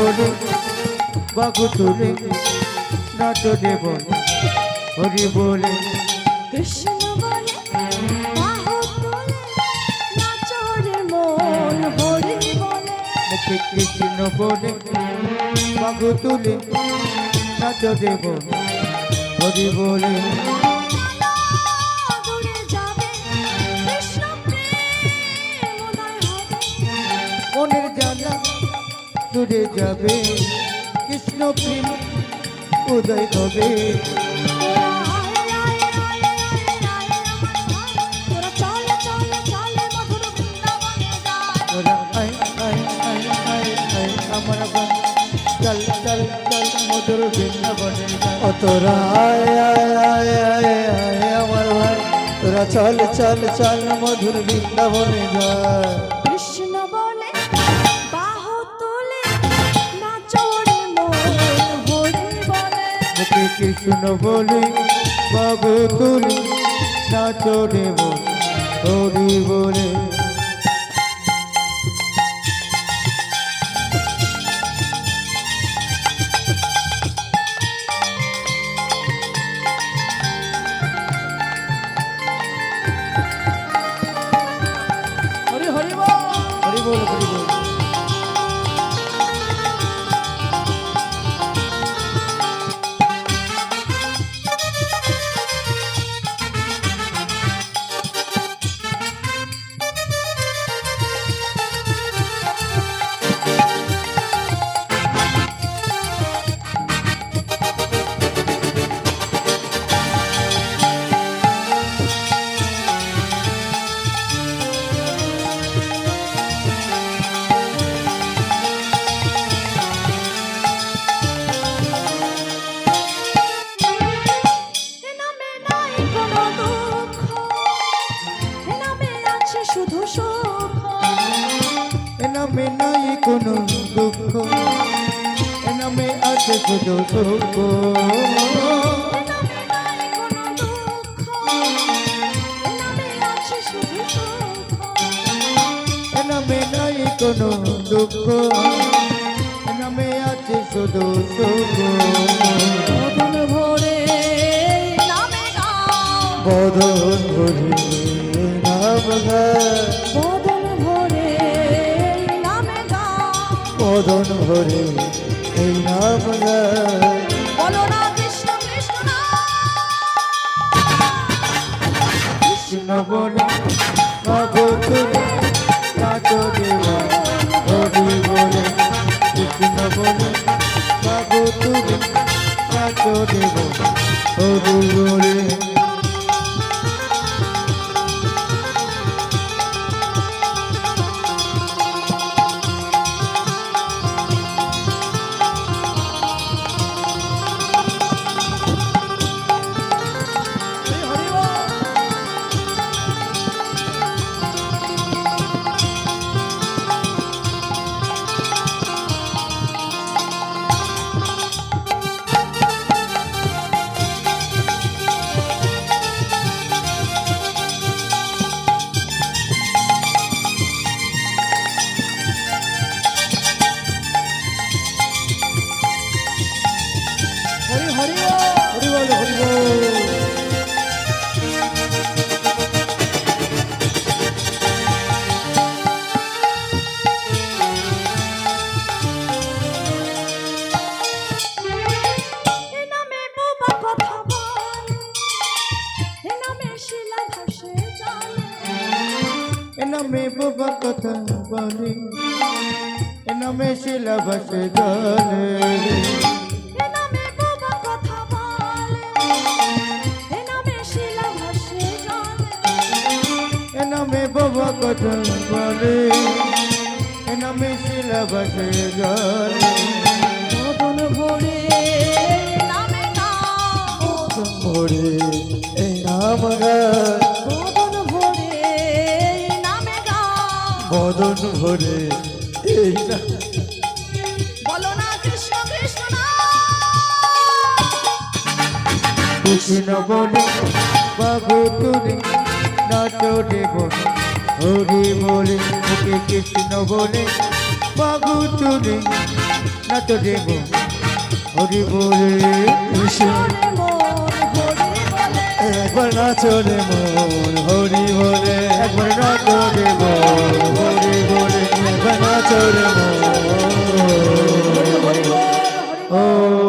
বলে বাগু তুলে নাচ দেব হরি বলে কৃষ্ণ বলে বাহু তুলে নাচো রে মন হরি বলে মুখে কৃষ্ণ বলে বাগু তুলে নাচ দেব হরি বলে দূরে যাবে কৃষ্ণ প্রেম উদয় হবে মনের জ্বালা দূরে যাবে কৃষ্ণ প্রেম উদয় হবে তোরা চলে চলে চলে মধুর বৃন্দাবনে যায় ওরা আয় আয় আয় আয় আয় আমার বান চল চল চল মধুর বৃন্দাবনে ও তোরা আয় আয় আয় আয় আয় আমার ভাই তোরা চল চল চল মধুর বৃন্দাবনে যায় কৃষ্ণ বলে বাহু তুলে নাচো রে মন হরি বলে মুখে কৃষ্ণ বলে বাবু তুলি নাচ দেব হরি বলে হরি হরি বল হরি বল হরি বল এ নামে নাই কোনো দুঃখ এ নামে আছে শুধু সুখ এ নামে নাই কোনো দুঃখ এ নামে আছে শুধু সুখ এ নামে নাই কোনো দুঃখ এ নামে আছে শুধু সুখ এ নামে নাই কোনো দুঃখ এ নামে আছে শুধু সুখ মদন ভরে নামে গাও বদন ভরে নাম গায় মদন ভরে নামে গাও বদন ভরে এই নাম গায় বলো না কৃষ্ণ কৃষ্ণ না কৃষ্ণ বলে বাবু তুলে নাচ দেব হরি বলে কৃষ্ণ বলে বাবু তুলে নাচ দেব হরি বলে হরি বল হরি বল এ নামে বোবা কথা বলে এ নামে শিলা ভাসে চলে এ নামে বাবা কথা বলে এ নামে শিলা ভাসে জলে এ নামে বোবা কথা বলে এ নামে শিলা ভাসে চলে এ নামে বাবা কথা বলে এ নামে শিলা ভাসে জলে মদন ভরে নামে গাও ভরে এই নাম গায় মদন ভরে নামে গাও বদন ভরে এই নাম বলো না কৃষ্ণ কৃষ্ণ না কৃষ্ণ বলে বাবু তুলে নাচ দেব হরি বলে মুখে কৃষ্ণ বলে বাবু তুলে নাচ রে মন হরি বলে কৃষ্ণ ওরে মন হরি বলে একবার নাচো রে মন হরি বলে একবার নাচ রে মন হরি বলে একবার নাচো রে মন হরি বল হরি বল ও